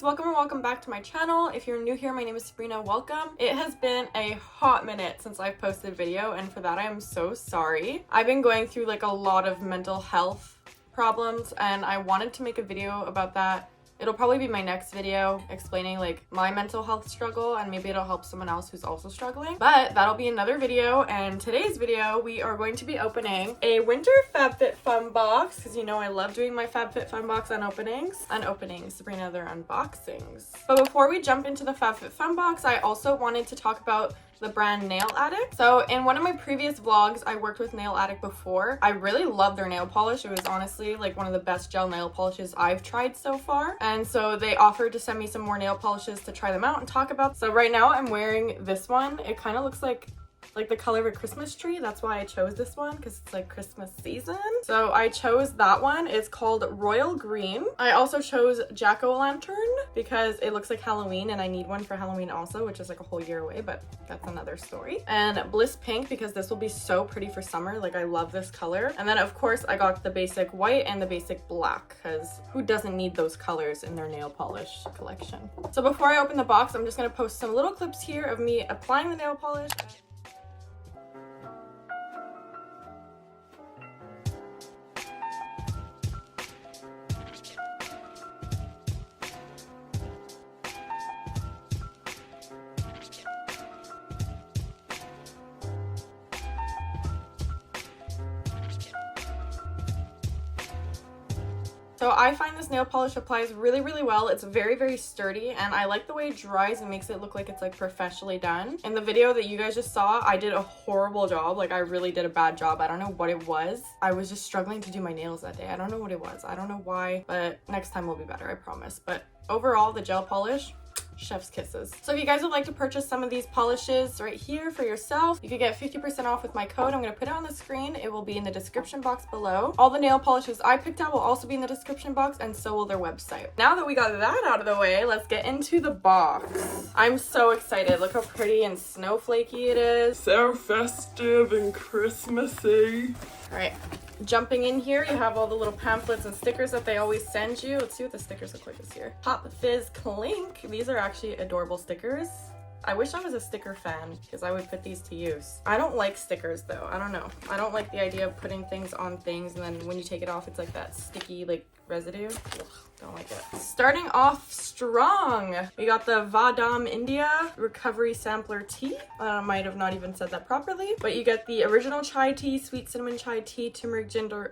welcome and welcome back to my channel. If you're new here, my name is Sabrina. Welcome. It has been a hot minute since I've posted a video, and for that I am so sorry. I've been going through like a lot of mental health problems and I wanted to make a video about that. It'll probably be my next video explaining like my mental health struggle, and maybe it'll help someone else who's also struggling. But that'll be another video, and today's video we are going to be opening a winter Fabfitfun box, because you know I love doing my Fabfitfun box unopenings. Sabrina, they're unboxings. But before we jump into the Fabfitfun box, I also wanted to talk about the brand Nail Addict. So in one of my previous vlogs, I worked with Nail Addict before. I really love their nail polish. It was honestly like one of the best gel nail polishes I've tried so far. And so they offered to send me some more nail polishes to try them out and talk about. So right now I'm wearing this one. It kind of looks like the color of a Christmas tree. That's why I chose this one, because it's like Christmas season. So I chose that one. It's called Royal Green. I also chose Jack-o'-lantern because it looks like Halloween and I need one for Halloween also, which is like a whole year away, but that's another story. And Bliss Pink, because this will be so pretty for summer. Like I love this color. And then of course I got the basic white and the basic black, because who doesn't need those colors in their nail polish collection? So before I open the box, I'm just gonna post some little clips here of me applying the nail polish. So I find this nail polish applies really, really well. It's very, very sturdy, and I like the way it dries and makes it look like it's like professionally done. In the video that you guys just saw, I did a horrible job. Like I really did a bad job. I don't know what it was. I was just struggling to do my nails that day. I don't know what it was. I don't know why, but next time will be better, I promise. But overall, the gel polish, chef's kisses. So if you guys would like to purchase some of these polishes right here for yourself, you could get 50% off with my code. I'm going to put it on the screen. It will be in the description box below. All the nail polishes I picked out will also be in the description box, and so will their website. Now that we got that out of the way, let's get into the box. I'm so excited. Look how pretty and snowflakey it is. So festive and Christmassy. All right, jumping in here, you have all the little pamphlets and stickers that they always send you. Let's see what the stickers look like this year. Pop Fizz Clink. These are actually adorable stickers. I wish I was a sticker fan, because I would put these to use. I don't like stickers though. I don't know. I don't like the idea of putting things on things and then when you take it off, it's like that sticky like residue. Ugh, don't like it. Starting off strong, we got the Vadam India Recovery Sampler Tea. I might have not even said that properly, but you get the original chai tea, sweet cinnamon chai tea, turmeric ginger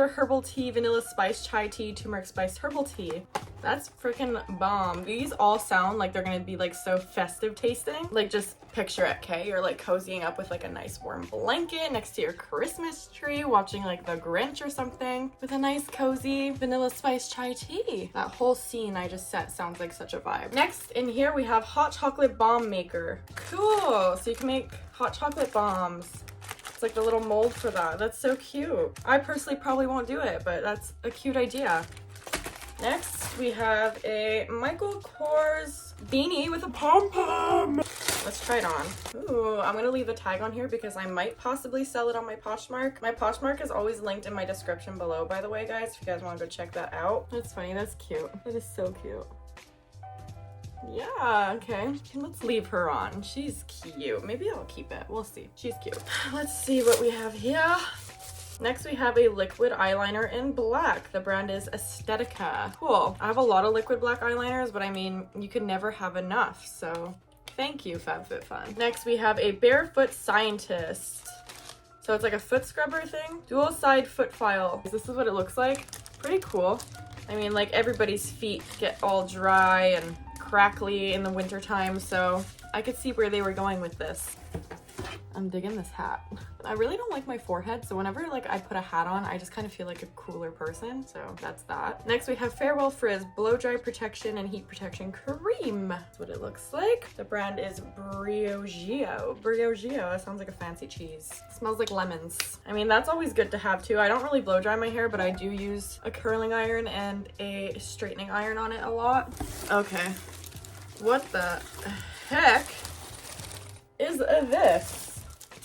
herbal tea, vanilla spice chai tea, turmeric spice herbal tea. That's freaking bomb. These all sound like they're gonna be like so festive tasting. Like just picture it, okay? You're like cozying up with like a nice warm blanket next to your Christmas tree, watching like The Grinch or something with a nice cozy vanilla spice chai tea. That whole scene I just set sounds like such a vibe. Next in here we have hot chocolate bomb maker. Cool, so you can make hot chocolate bombs. It's like the little mold for that. That's so cute. I personally probably won't do it, but that's a cute idea. Next, we have a Michael Kors beanie with a pom-pom. Let's try it on. Ooh, I'm gonna leave the tag on here because I might possibly sell it on my POSHMARK. My POSHMARK is always linked in my description below, by the way, guys, if you guys want to go check that out. That's funny. That's cute. That is so cute. Yeah, okay. Let's leave her on. She's cute. Maybe I'll keep it. We'll see. She's cute. Let's see what we have here. Next, we have a liquid eyeliner in black. The brand is Aesthetica. Cool. I have a lot of liquid black eyeliners, but I mean, you can never have enough, so thank you, Fabfitfun. Next, we have a Barefoot Scientist. So it's like a foot scrubber thing. Dual side foot file. This is what it looks like. Pretty cool. I mean, like everybody's feet get all dry and crackly in the winter time, so I could see where they were going with this. I'm digging this hat. I really don't like my forehead, so whenever like I put a hat on, I just kind of feel like a cooler person, so that's that. Next we have Farewell Frizz Blow Dry Protection and Heat Protection Cream. That's what it looks like. The brand is Briogeo. Briogeo, that sounds like a fancy cheese. It smells like lemons. I mean, that's always good to have too. I don't really blow dry my hair, but I do use a curling iron and a straightening iron on it a lot. Okay, what the heck is this?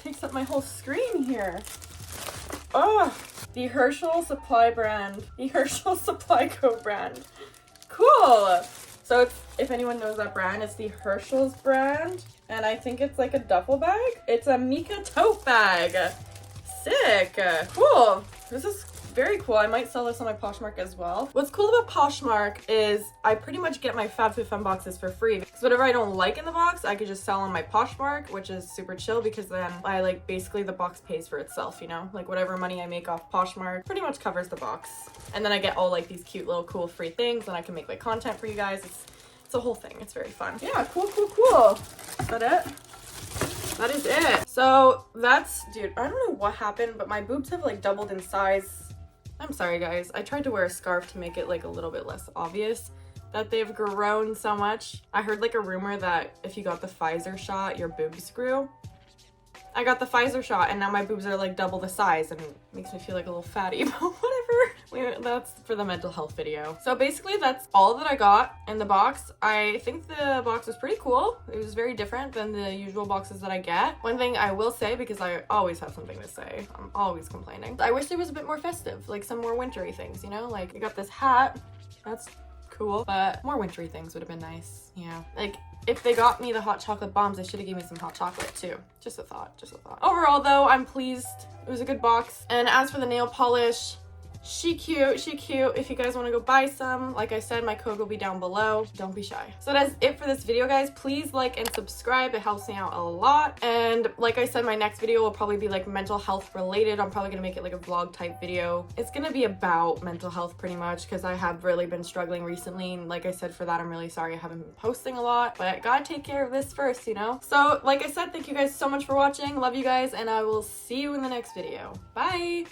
Takes up my whole screen here. Oh, the Herschel Supply brand. The Herschel Supply Co brand. Cool. So it's, if anyone knows that brand, it's the Herschel's brand. And I think it's like a duffel bag. It's a Mika tote bag. Sick. Cool. This is very cool. I might sell this on my Poshmark as well. What's cool about Poshmark is I pretty much get my Fabfitfun boxes for free. Because whatever I don't like in the box, I could just sell on my Poshmark, which is super chill because then I like basically the box pays for itself, you know? Like whatever money I make off Poshmark pretty much covers the box. And then I get all like these cute little cool free things and I can make like content for you guys. It's a whole thing. It's very fun. Yeah, cool. Is that it? That is it. So that's, dude, I don't know what happened, but my boobs have like doubled in size. I'm sorry guys, I tried to wear a scarf to make it like a little bit less obvious that they've grown so much. I heard like a rumor that if you got the Pfizer shot, your boobs grew. I got the Pfizer shot and now my boobs are like double the size and it makes me feel like a little fatty, but whatever. That's for the mental health video. So basically that's all that I got in the box. I think the box was pretty cool. It was very different than the usual boxes that I get. One thing I will say, because I always have something to say, I'm always complaining, I wish there was a bit more festive, like some more wintry things, you know? Like you got this hat, that's cool, but more wintry things would have been nice. Yeah, like if they got me the hot chocolate bombs, they should have given me some hot chocolate too. Just a thought. Overall though, I'm pleased. It was a good box. And as for the nail polish, she cute. If you guys want to go buy some, like I said, my code will be down below. Don't be shy. So that's it for this video, guys. Please like and subscribe. It helps me out a lot. And like I said, my next video will probably be like mental health related. I'm probably gonna make it like a vlog type video. It's gonna be about mental health pretty much because I have really been struggling recently. And like I said, for that, I'm really sorry I haven't been posting a lot, but gotta take care of this first, you know? So like I said, thank you guys so much for watching. Love you guys, and I will see you in the next video. Bye.